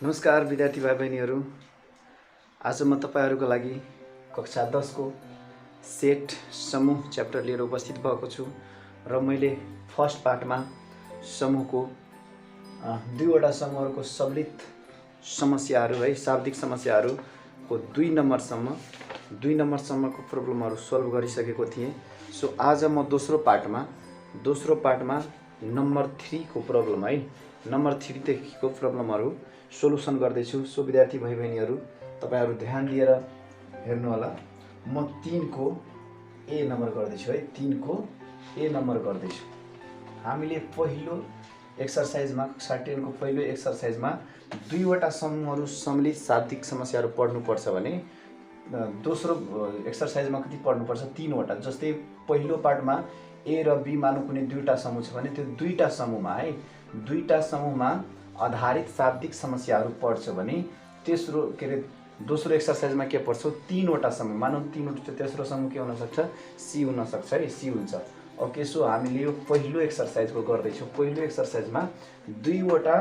नमस्कार विद्यार्थी भाइ बहिनीहरू। आज म तपाईहरुको लागि कक्षा 10 को सेट समूह च्याप्टर लिएर उपस्थित भएको छु र मैले फर्स्ट पार्टमा समूहको दुईवटा समूहहरूको सम्मिलित समस्याहरू है शाब्दिक समस्याहरूको 2 नम्बरसम्मको प्रब्लमहरू सल्भ गरिसकेको थिएँ। सो आज म दोस्रो पार्टमा नम्बर 3 को प्रब्लम है नम्बर 3 देखिको प्रब्लमहरू सोलुसन गर्दैछु। सो विद्यार्थी भाइ बहिनीहरू तपाईहरु ध्यान दिएर हेर्नु होला। म 3 को ए नम्बर गर्दैछु है 3 को ए नम्बर गर्दैछु। हामीले पहिलो एक्सरसाइजमा कक्षा 10 को पहिलो एक्सरसाइजमा दुईवटा समूहहरू सम्मिलित शाब्दिक समस्याहरू पढ्नु पर्छ भने दोस्रो एक्सरसाइजमा कति पढ्नु पर्छ 3 वटा। जस्तै पहिलो पार्टमा ए र बी मानौ कुनै दुईटा समूह छ भने त्यो दुईटा समूहमा आधारित शाब्दिक समस्याहरू पढ्छ भने तेस्रो दोस्रो एक्सरसाइजमा के पढ्छौ 3 वटा समूह मानौ 3 वटा तेस्रो समूह के हुन सक्छ सी हुन सक्छ है सी हुन्छ। ओके सो हामीले यो पहिलो एक्सरसाइजको गर्दैछौँ। पहिलो एक्सरसाइजमा दुईवटा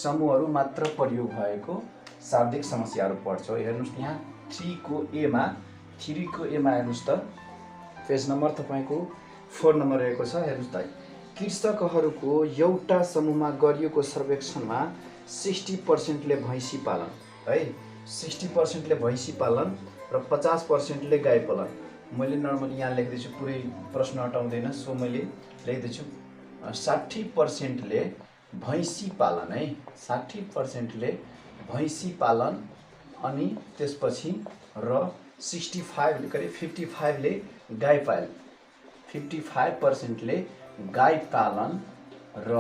समूहहरू मात्र प्रयोग भएको शाब्दिक समस्याहरू पढ्छौँ। हेर्नुस् यहाँ 3 को ए मा हेर्नुस् त पेज नम्बर तपाईको 4 नम्बर रहेको छ। हेर्नुस् त कृषकहरूको एउटा समूहमा गरिएको सर्वेक्षणमा 60% ले भैँसी पालन है 60% ले भैँसी पालन र 50% ले गाई पालन। मैले नर्मली यहाँ लेख्दैछु पुरै प्रश्न हटाउँदैन। सो मैले लेख्दैछु 60% ले भैँसी पालन है 60% ले भैँसी पालन अनि त्यसपछि र 65 करिब 55 ले गाई पालन 55% ले गाई पालन र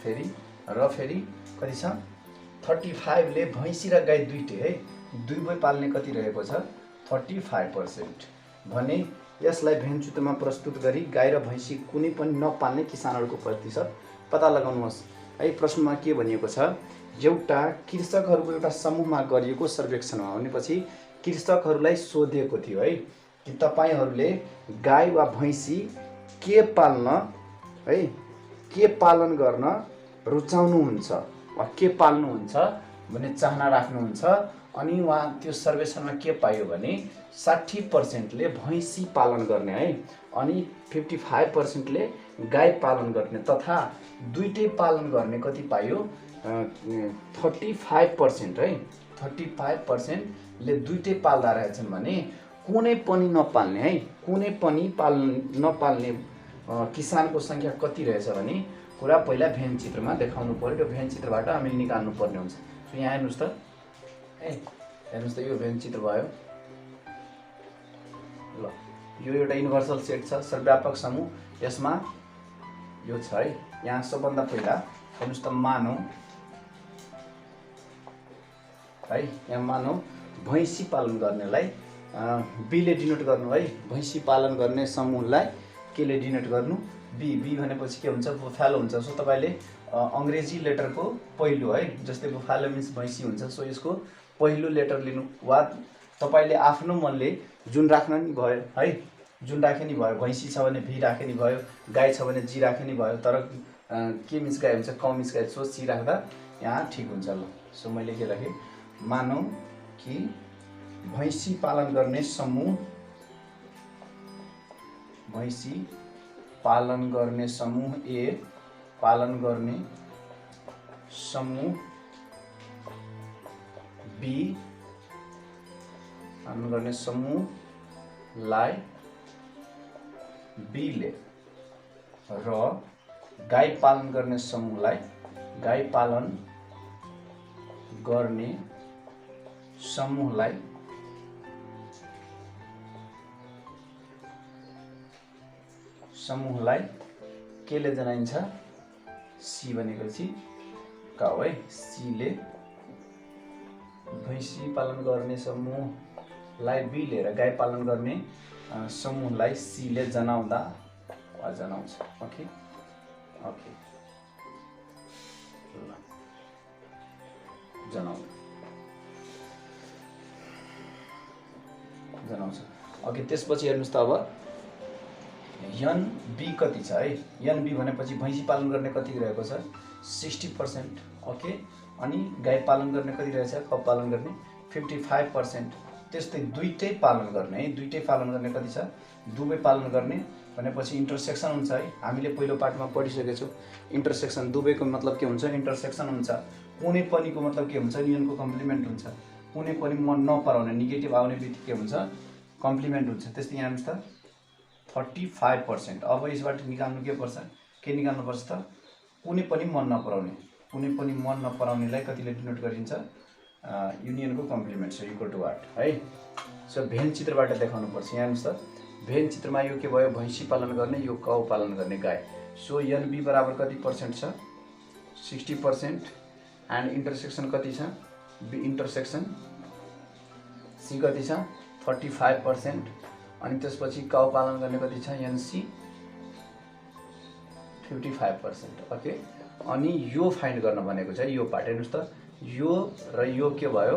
फेरि कति छ 35 ले भैँसी र गाई दुईटै है दुई पाल्ने कति रहेको छ 35% भने यसलाई भेन्चुतमा प्रस्तुत गरी गाई र भैँसी कुनै पनि नपाल्ने किसानहरूको प्रतिशत पत्ता लगाउनुहोस् है। प्रश्नमा के भनिएको छ एउटा कृषकहरूको एउटा समूहमा गरिएको सर्वेक्षणमा भनेपछि कृषकहरूलाई सोधेको थियो है कि तपाईहरूले गाई वा भैँसी के पालन गर्न रुचाउनुहुन्छ वा के पाल्नुहुन्छ भन्ने चाहना राख्नुहुन्छ। अनि वहाँ त्यो सर्वेक्षणमा के पायो भने 60% ले भैँसी पालन गर्ने है अनि 55% ले गाई पालन गर्ने तथा दुईटै पालन गर्ने कति पायो 35% है 35% ले दुईटै पाल्दा रहेछन् भने कुनै पनि नपाल्ने है कुनै पनि नपाल्ने किसानको संख्या कति रहेछ भने कुरा पहिला भेन चित्रमा देखाउनु पर्यो। त्यो भेन चित्रबाट हामीले निकाल्नु पर्ने हुन्छ। सो यहाँ हेर्नुस् त हेर्नुस् त यो भेन चित्र भयो। ल यो एउटा युनिभर्सल सेट छ सर्वव्यापक समूह यसमा यो छ है। यहाँ सबभन्दा पहिला हेर्नुस् त मानौ है यहाँ मानौ भैँसी पालन गर्नेलाई बीले डिनोट गर्नु है भैँसी पालन गर्ने समूहलाई केले डिनोट गर्नु बी भनेपछि के हुन्छ बुफालो हुन्छ। सो तपाईले अंग्रेजी लेटरको पहिलो है जस्तै बुफालो मिन्स भैँसी हुन्छ। सो यसको पहिलो लेटर लिनु वा तपाईले आफ्नो मनले जुन राख्न नि भयो है जुन राखे नि भयो भैँसी छ भने भी राखे नि भयो गाई छ भने जी राखे नि भयो तर के मिन्स गाई हुन्छ क मिन्स गाई सो सी राख्दा यहाँ ठीक हुन्छ। ल सो मैले के राखे मानौ कि भैँसी पालन गर्ने समूह भैँसी पालन गर्ने समूह ए पालन गर्ने समूह बी पालन गर्ने समूहलाई बीले र गाई पालन गर्ने समूहलाई गाई पालन गर्ने समूहलाई केले जनाइन्छ सी भनेपछि काउ है सीले भैँसी पालन गर्ने समूहलाई बीले र गाई पालन गर्ने समूहलाई सीले जनाउँदा वा जनाउँछ। ओके जनाउँछ। ओके त्यसपछि हेर्नुस् त अब एन बी कति छ है एन बी भनेपछि भैँसी पालन गर्ने कति रहेको छ 60%, ओके। अनि गाई पालन गर्ने कति रहेछ, कौ पालन गर्ने 55%। त्यस्तै दुईटै पालन गर्ने है, दुईटै पालन गर्ने कति छ, दुवै पालन गर्ने भनेपछि इन्टरसेक्सन हुन्छ है। हामीले पहिलो पार्टमा पढिसकेका छौँ इन्टरसेक्सन दुवैको मतलब के हुन्छ, इन्टरसेक्सन हुन्छ। कुनै पनिको मतलब के हुन्छ, युनियनको कम्प्लिमेन्ट हुन्छ। कुनै पनि मन नपराउने नेगेटिभ आउने बित्तिकै हुन्छ कम्प्लिमेन्ट हुन्छ। त्यस्तै यहाँ हेर्नुहोस् त 35%। अब यसबाट निकाल्नु के पर्छ, के निकाल्नुपर्छ त, कुनै पनि मन नपराउने, कुनै पनि मन नपराउनेलाई कतिले डिनोट गरिन्छ, युनियनको complement. So equal to what है। सो भेन चित्रबाट देखाउनु पर्छ। यहाँ हेर्नुहोस् त भेन चित्रमा यो के भयो, भैँसी पालन गर्ने, यो काउ पालन गर्ने गाई। सो एनबी बराबर कति पर्सेन्ट छ, 60%। एन्ड इन्टरसेक्सन कति छ, बी इन्टरसेक्सन सी कति छ 35%। अनि त्यसपछि काउ पालन गर्ने कति छ, एनसी 55%, ओके। अनि यो फाइन्ड गर्न भनेको छ यो पार्ट। हेर्नुहोस् त यो र यो के भयो,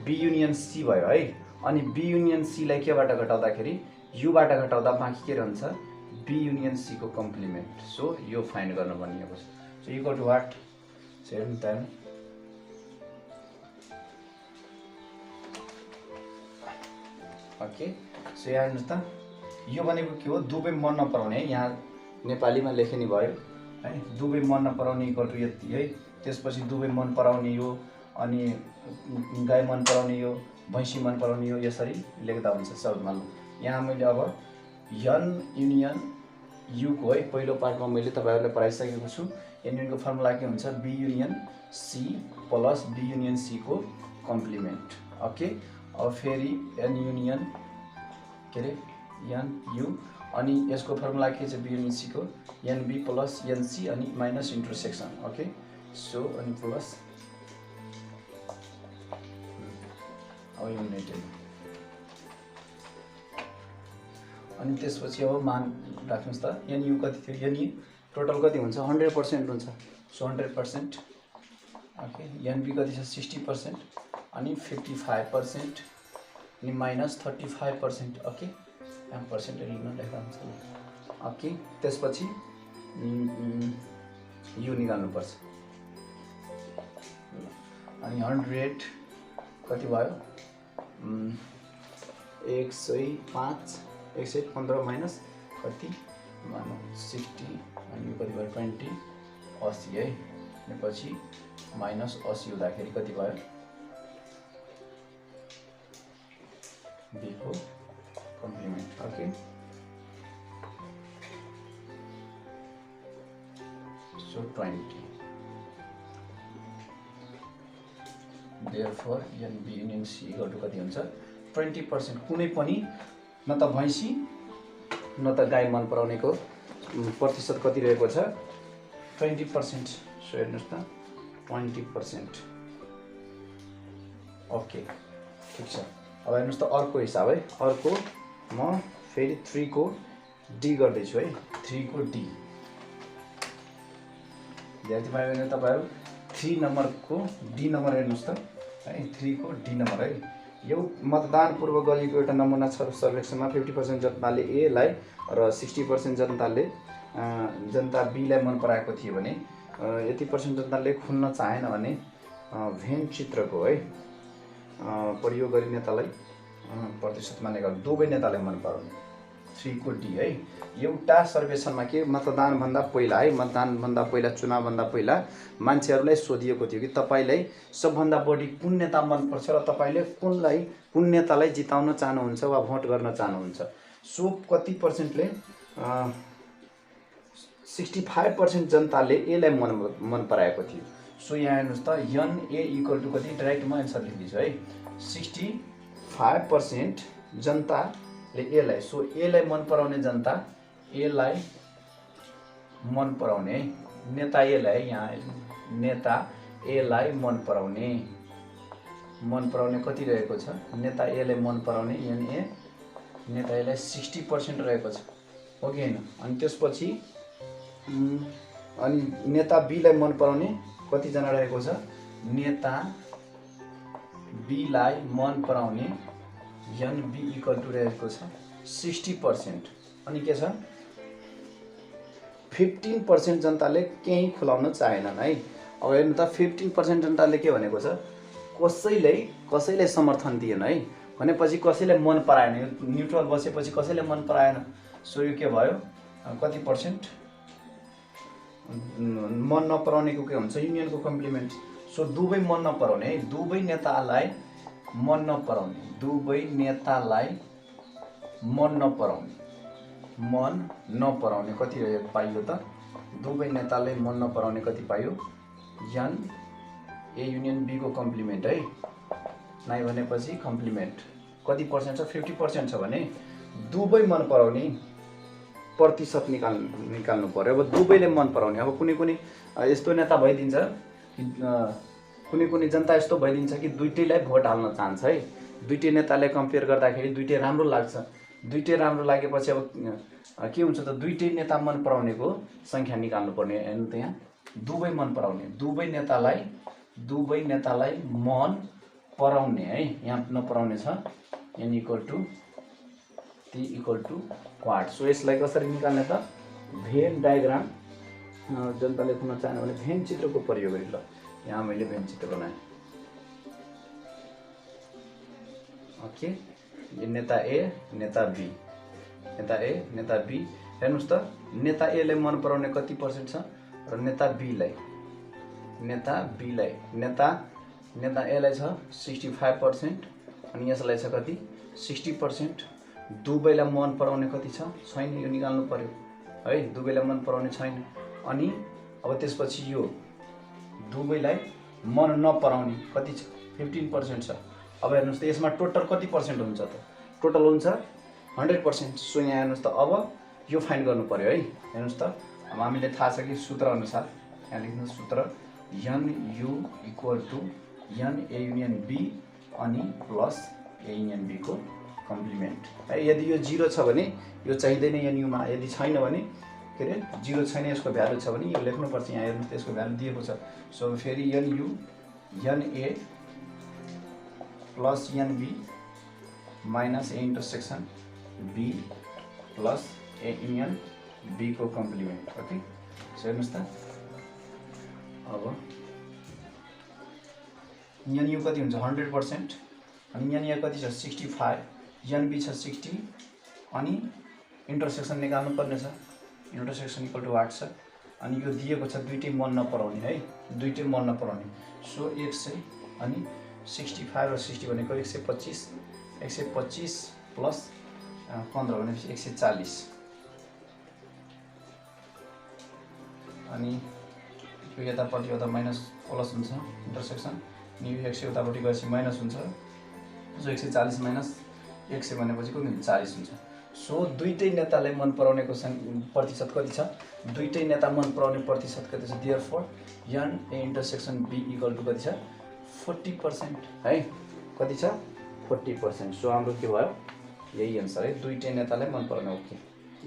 बी युनियन सी भयो है। अनि बी युनियन सीलाई केबाट घटाउँदाखेरि, युबाट घटाउँदा बाँकी के रहन्छ, बी युनियन सी को कम्प्लिमेन्ट। सो यो फाइन्ड गर्न भनिएको छ। So equal to what, so हेर्नु त ओके। सो यहाँ हेर्नुहोस् त यो भनेको के हो, दुवै मन नपराउने है। यहाँ नेपालीमा लेखिने भयो है, दुवै मन नपराउने इक्वल टु यति है। त्यसपछि दुवै मन पराउने यो, अनि गाई मन पराउने यो, भैँसी मन पराउने यो, यसरी लेख्दा हुन्छ शब्दमा। यहाँ मैले अब यन युनियन युको है पहिलो पार्टमा मैले तपाईँहरूलाई पढाइसकेको छु। एन युनियनको फर्मुला के हुन्छ, B union C plus B union C को कम्प्लिमेन्ट, ओके। अब फेरि एन युनियन के अरे एन यु, अनि यसको फर्मुला के छ, बी युनियन सी को एनबी प्लस एनसी अनि माइनस इन्टरसेक्सन, ओके। सो अनि प्लस अब युनाइटेड। अनि त्यसपछि अब मान राख्नुहोस् त, एनयु कति थियो, एनयु टोटल कति हुन्छ, 100% हुन्छ। So 100%, okay. एनबी कति छ 60%, अनि 55%, अनि माइनस 35%, ओके। यहाँ पर्सेन्टेज लेख्न लेख्दा हुन्छ, ओके। त्यसपछि यो निकाल्नुपर्छ। अनि 100 कति भयो, 105, 115 माइनस कति 60, अनि कति भयो 20, 80 है। अनि पछि माइनस 80 हुँदाखेरि कति भयो, बी को complement, okay. So 20, therefore n B union C equal to कति हुन्छ 20%। कुनै पनि न त भैँसी न त गाई मन पराउनेको प्रतिशत कति रहेको छ, 20%। सो हेर्नुहोस् त 20%, ओके, ठिक छ। अब हेर्नुहोस् त अर्को हिसाब है, अर्को म फेरि 3 को डी गर्दैछु है, 3 को डी। विद्यार्थी भाइ बहिनी तपाईँहरू 3 नम्बरको डी नम्बर हेर्नुहोस् त है, 3 को डी नम्बर है। यो मतदान पूर्व गरिएको एउटा नमुना छ सर्वेक्षणमा 50% जनताले ए लाई र 60% जनताले जनता बीलाई मन पराएको थियो भने यति पर्सेन्ट जनताले खुल्न चाहेन भने भेन चित्रको है प्रयोग गरी नेतालाई प्रतिशत मानेका दुवै नेतालाई मन पराउने 3 को डी है। एउटा सर्वेक्षणमा के मतदानभन्दा पहिला है, मतदानभन्दा पहिला चुनावभन्दा पहिला मान्छेहरूलाई सोधिएको थियो कि तपाईलाई सबभन्दा बढी कुन नेता मनपर्छ र तपाईले कुन नेतालाई जिताउन चाहनुहुन्छ वा भोट गर्न चाहनुहुन्छ। सो कति पर्सेन्टले 65% जनताले एलाई मन पराएको थियो। सो यहाँ हेर्नुहोस् त एन ए इक्वल टु कति, डाइरेक्ट म एन्सर लेख्दिन्छु है, 65% जनताले एलाई। सो एलाई मन पराउने जनता, एलाई मन पराउने नेता एलाई, यहाँ नेता एलाई मन पराउने कति रहेको छ, नेता एलाई मन पराउने एनए नेता एलाई 60% रहेको छ, हो कि हैन। अनि त्यसपछि अनि नेता बीलाई मन पराउने कतिजना रहेको छ, नेता बीलाई मन पराउने एनबी इक्वल टु रहेको छ 60%। अनि के छ 15% जनताले केही खुलाउन चाहेनन् है। अब हेर्नु त 15% जनताले के भनेको छ, कसैले समर्थन दिएन है, भनेपछि कसैले मन पराएन, यो न्युट्रल बसेपछि कसैले मन पराएन। सो यो के भयो, कति पर्सेन्ट मन नपराउनेको के हुन्छ, युनियनको कम्प्लिमेन्ट। सो दुवै मन नपराउने है, दुवै नेतालाई मन नपराउने, दुवै नेतालाई मन नपराउने कति पाइयो त, दुवै नेतालाई मन नपराउने कति पाइयो, एन ए युनियन बी को कम्प्लिमेन्ट है, नाइ भनेपछि कम्प्लिमेन्ट कति पर्सेन्ट छ, 50% छ भने दुवै मन पराउने प्रतिशत निकाल्नु पर्यो। अब दुवैले मन पराउने, अब कुनै यस्तो नेता भइदिन्छ, कुनै जनता यस्तो भइदिन्छ कि दुइटैलाई भोट हाल्न चाहन्छ है, दुइटै नेताले कम्पेयर गर्दाखेरि दुइटै राम्रो लाग्छ, दुइटै राम्रो लागेपछि अब के हुन्छ त, दुइटै नेता मन पराउनेको सङ्ख्या निकाल्नु पर्ने। हेर्नु त यहाँ दुवै मन पराउने, दुवै नेतालाई मन पराउने है, यहाँ नपराउने छ, n equal to T equal to quad. So यसलाई कसरी निकाल्ने त, भेन डायग्राम जनताले खुल्न चाहने भने भेन चित्रको प्रयोग गरी, ल यहाँ मैले भेन चित्र बनाएँ। ओके, नेता ए नेता बी, नेता बी हेर्नुहोस् त, नेता एलाई मन पराउने कति पर्सेन्ट छ र नेता एलाई छ 65% अनि यसलाई छ कति 60%। दुवैलाई मन पराउने कति छ, छैन, यो निकाल्नु पर्यो है, दुवैलाई मन पराउने छैन। अनि अब त्यसपछि यो दुवैलाई मन नपराउने कति छ, 15% छ। अब हेर्नुहोस् त यसमा टोटल कति पर्सेन्ट हुन्छ त, टोटल हुन्छ 100%। सो यहाँ हेर्नुहोस् त, अब यो फाइन्ड गर्नु पर्यो है। हेर्नुहोस् त, अब हामीले थाहा छ कि सूत्र अनुसार यहाँ लेख्नु, सूत्र n U equal to n A union B अनि प्लस ए युनियन बी को कम्प्लिमेन्ट है। यदि यो 0 छ भने यो चाहिँदैन एन युमा, यदि छैन भने के अरे 0 छैन, यसको भ्यालु छ भने यो लेख्नुपर्छ। यहाँ हेर्नुहोस् त्यसको भ्यालु दिएको छ। सो फेरि n U n A plus n B minus A intersection B plus A union B को कम्प्लिमेन्ट। ओके, सो हेर्नुहोस् त, अब एन यु कति हुन्छ 100% अनि एन ए कति छ 65, एन बी छ 60 अनि इन्टरसेक्सन निकाल्नु पर्ने छ, इन्टरसेक्सन इक्वल टु 8 छ। अनि यो दिएको छ दुइटै मन नपराउने है, दुइटै मन नपराउने। सो 100 अनि 65 र 60 भनेको 125, 125 प्लस 15 भनेपछि 140 अनि यो यतापट्टि यता माइनस प्लस हुन्छ इन्टरसेक्सन, अनि यो 100 उतापट्टि गएपछि माइनस हुन्छ। सो 140 माइनस 100 भनेपछि कति हुन्छ 40 हुन्छ। सो दुइटै नेतालाई मन पराउनेको प्रतिशत कति छ, दुइटै नेता मन पराउने प्रतिशत कति छ, therefore n A intersection B equal to कति छ 40% है, कति छ 40%। सो हाम्रो के भयो, यही एन्सर है, दुइटै नेतालाई मन पराउने। ओके,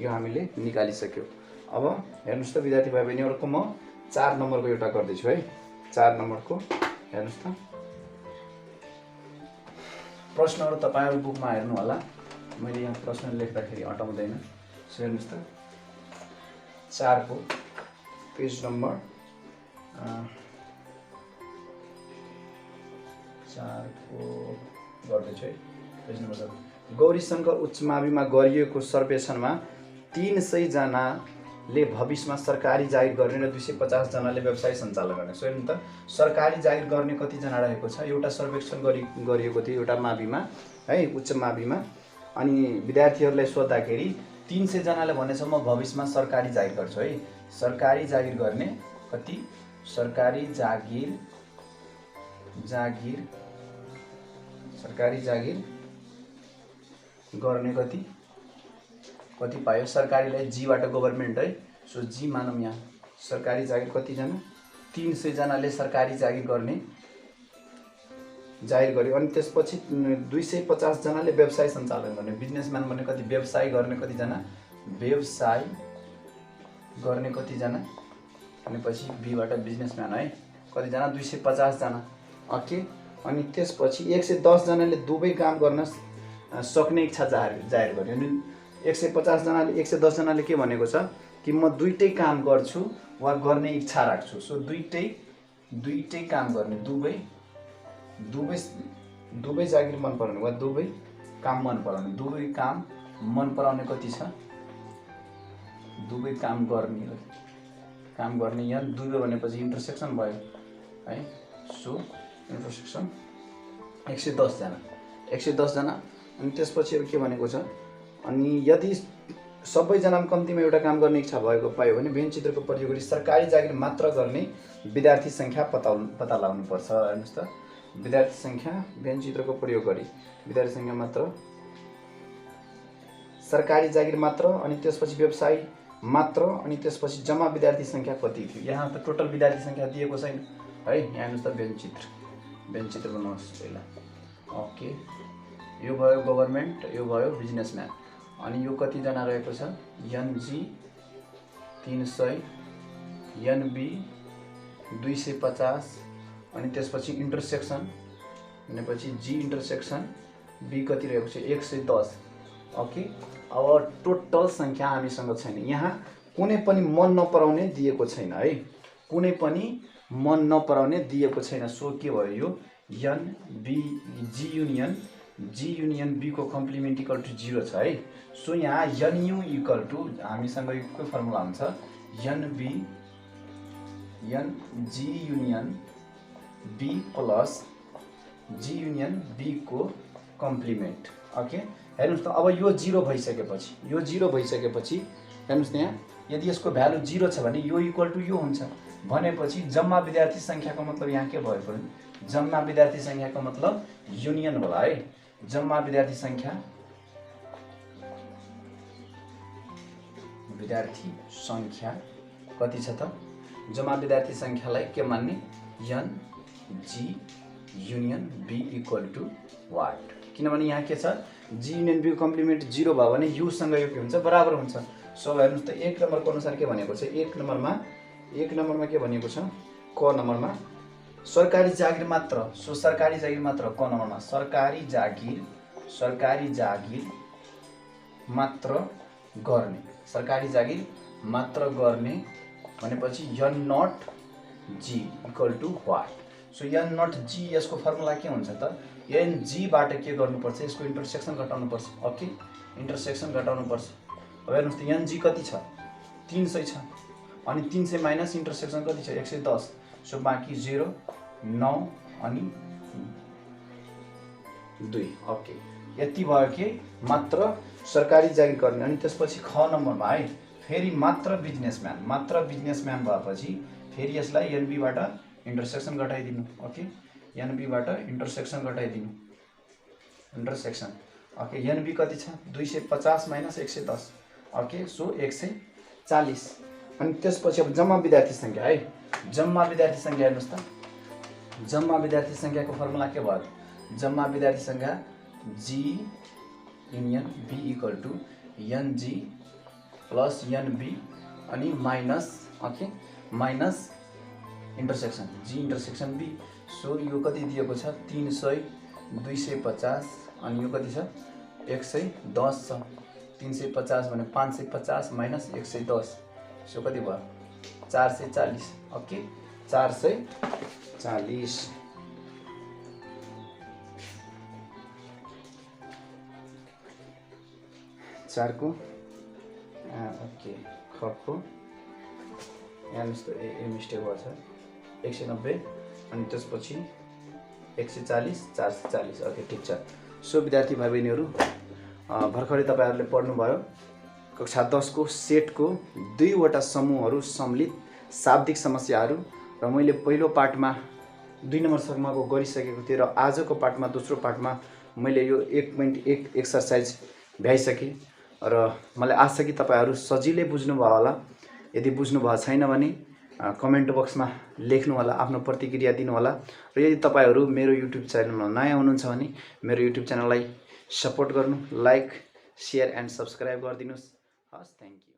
यो हामीले निकालिसक्यो। अब हेर्नुहोस् त विद्यार्थी भाइ बहिनीहरूको म 4 नम्बरको एउटा गर्दैछु है। 4 नम्बरको हेर्नुहोस् त, प्रश्नहरू तपाईहरु बुकमा हेर्नु होला, मैले यहाँ प्रश्न लेख्दाखेरि अटाउँदैन। सो हेर्नुहोस् त 4 को पेज नम्बर 4 को गर्दैछु है, पेज नम्बर 7। गौरीशङ्कर उच्च माविमा गरिएको सर्वेक्षणमा 300 जनाले भविष्यमा सरकारी जागिर गर्ने र 250 जनाले व्यवसाय सञ्चालन गर्ने। सो हेर्नु त, सरकारी जागिर गर्ने कतिजना रहेको छ, एउटा सर्वेक्षण गरिएको थियो एउटा माविमा है, उच्च माविमा। अनि विद्यार्थीहरूलाई सोद्धाखेरि 300 जनाले भनेछ म भविष्यमा सरकारी जागिर गर्छु है। सरकारी जागिर गर्ने कति, सरकारी जागिर गर्ने कति पायो, सरकारीलाई जीबाट गभर्नमेन्ट है। सो जी मानौँ यहाँ सरकारी जागिर कतिजना, 300 जनाले सरकारी जागिर गर्यो। अनि त्यसपछि 250 जनाले व्यवसाय सञ्चालन गर्ने, बिजनेसम्यान भने कति, व्यवसाय गर्ने कतिजना, व्यवसाय गर्ने कतिजना भनेपछि बीबाट बिजनेसम्यान है, कतिजना 250 जना। ओके, अनि त्यसपछि 110 जनाले दुवै काम गर्न सक्ने इच्छा जाहेर गर्यो। अनि 150 जनाले 110 जनाले के भनेको छ, कि म दुईटै काम गर्छु वा गर्ने इच्छा राख्छु। सो दुईटै काम गर्ने, दुवै जागिर मन पराउने वा दुवै काम मन पराउने। दुवै काम मन पराउने कति छ? दुवै काम गर्ने यहाँ दुवै भनेपछि इन्टरसेक्सन भयो है। सो इन्टरसेक्सन 110 जना। अनि त्यसपछि अब के भनेको छ, अनि यदि सबैजनामा कम्तीमा एउटा काम गर्ने इच्छा भएको पायो भने भेन चित्रको प्रयोग गरी सरकारी जागिर मात्र गर्ने विद्यार्थी सङ्ख्या पत्ता लगाउनु पर्छ। हेर्नुहोस् त, विद्यार्थी सङ्ख्या भेन चित्रको प्रयोग गरी विद्यार्थी सङ्ख्या मात्र, सरकारी जागिर मात्र, अनि त्यसपछि व्यवसाय मात्र, अनि त्यसपछि जम्मा विद्यार्थी सङ्ख्या कति थियो। यहाँ त टोटल विद्यार्थी सङ्ख्या दिएको छैन है। यहाँ हेर्नुहोस् त, भेन चित्र बनाउनुहोस् पहिला। ओके, यो भयो गभर्मेन्ट, यो भयो बिजनेसम्यान। अनि यो कतिजना रहेको छ? एनजी 300, एनबी 250, अनि त्यसपछि इन्टरसेक्सन भनेपछि जी इन्टरसेक्सन बी कति रहेको छ? 110। ओके, अब टोटल सङ्ख्या हामीसँग छैन। यहाँ कुनै पनि मन नपराउने दिएको छैन है, कुनै पनि मन नपराउने दिएको छैन। सो के भयो यो? N B G union B को कम्प्लिमेन्ट इक्वल टु 0 छ है। सो यहाँ एनयु इक्वल टु हामीसँग यो फर्मुला हुन्छ n G union B plus G union B को कम्प्लिमेन्ट। ओके, हेर्नुहोस् त, अब यो 0 भइसकेपछि हेर्नुहोस् त, यहाँ यदि यसको भ्यालु 0 छ भने यो इक्वल टु यो हुन्छ भनेपछि जम्मा विद्यार्थी सङ्ख्याको मतलब यहाँ के भयो भने, जम्मा विद्यार्थी सङ्ख्याको मतलब युनियन होला है। जम्मा विद्यार्थी सङ्ख्या कति छ त? जम्मा विद्यार्थी सङ्ख्यालाई के मान्ने? N G union be equal to what? किनभने यहाँ के छ, जी युनियन बी कम्प्लिमेन्ट 0 भयो भने युसँग यो के हुन्छ? बराबर हुन्छ। सो हेर्नुहोस् त, 1 नम्बरको अनुसार के भनेको छ? 1 नम्बरमा के भनेको छ? क नम्बरमा सरकारी जागिर मात्र। सो सरकारी जागिर मात्र क नम्बरमा सरकारी जागिर मात्र गर्ने भनेपछि n not g equal to what? So n not g, यसको फर्मुला के हुन्छ त? एन जीबाट के गर्नुपर्छ? यसको इन्टरसेक्सन घटाउनुपर्छ। ओके, इन्टरसेक्सन घटाउनुपर्छ। अब हेर्नुहोस् त, एन जी कति छ? 300 छ, अनि 300 माइनस इन्टरसेक्सन कति छ? 110। सो बाँकी 0, 9 अनि 2। ओके, यति भयो कि मात्र सरकारी जागिर गर्ने। अनि त्यसपछि ख नम्बरमा है, फेरि मात्र बिजनेसम्यान भएपछि फेरि यसलाई एनबीबाट इन्टरसेक्सन घटाइदिनु। ओके, एनबीबाट इन्टरसेक्सन घटाइदिनु। ओके, एनबी कति छ? 250 माइनस 110। Okay, so 140। अनि त्यसपछि अब जम्मा विद्यार्थी सङ्ख्या है, जम्मा विद्यार्थी सङ्ख्या हेर्नुहोस् त, जम्मा विद्यार्थी सङ्ख्याको फर्मुला के भयो? जम्मा विद्यार्थी सङ्ख्या g union be equal to n g plus n b अनि minus, okay, minus intersection g intersection b. So यो कति दिएको छ? 300, 250 अनि यो कति छ? 110 छ। 350 भने 550 माइनस 110, सो कति भयो? 440। ओके, 440। चारको ओके, खको हेर्नुहोस् त, ए मिस्टेक भएको छ। 190 अनि त्यसपछि 140, 440। ओके, ठिक छ। सो विद्यार्थी भाइ बहिनीहरू, भर्खरै तपाईँहरूले पढ्नुभयो कक्षा 10 को सेटको 2वटा समूहहरू सम्मिलित शाब्दिक समस्याहरू। र मैले पहिलो पाठमा 2 नम्बरसम्मको गरिसकेको थिएँ र आजको पाठमा दोस्रो पाठमा मैले यो 1.1 एक्सर्साइज भ्याइसकेँ र मलाई आशा कि तपाईँहरू सजिलै बुझ्नुभयो होला। यदि बुझ्नुभएको छैन भने कमेन्ट बक्समा लेख्नु होला, आफ्नो प्रतिक्रिया दिनु होला। र यदि तपाईँहरू मेरो युट्युब च्यानलमा नयाँ हुनुहुन्छ भने मेरो युट्युब च्यानललाई सपोर्ट गर्नु, लाइक, सेयर एन्ड सब्सक्राइब गरिदिनुहोस्। हस्, थ्याङ्क यू।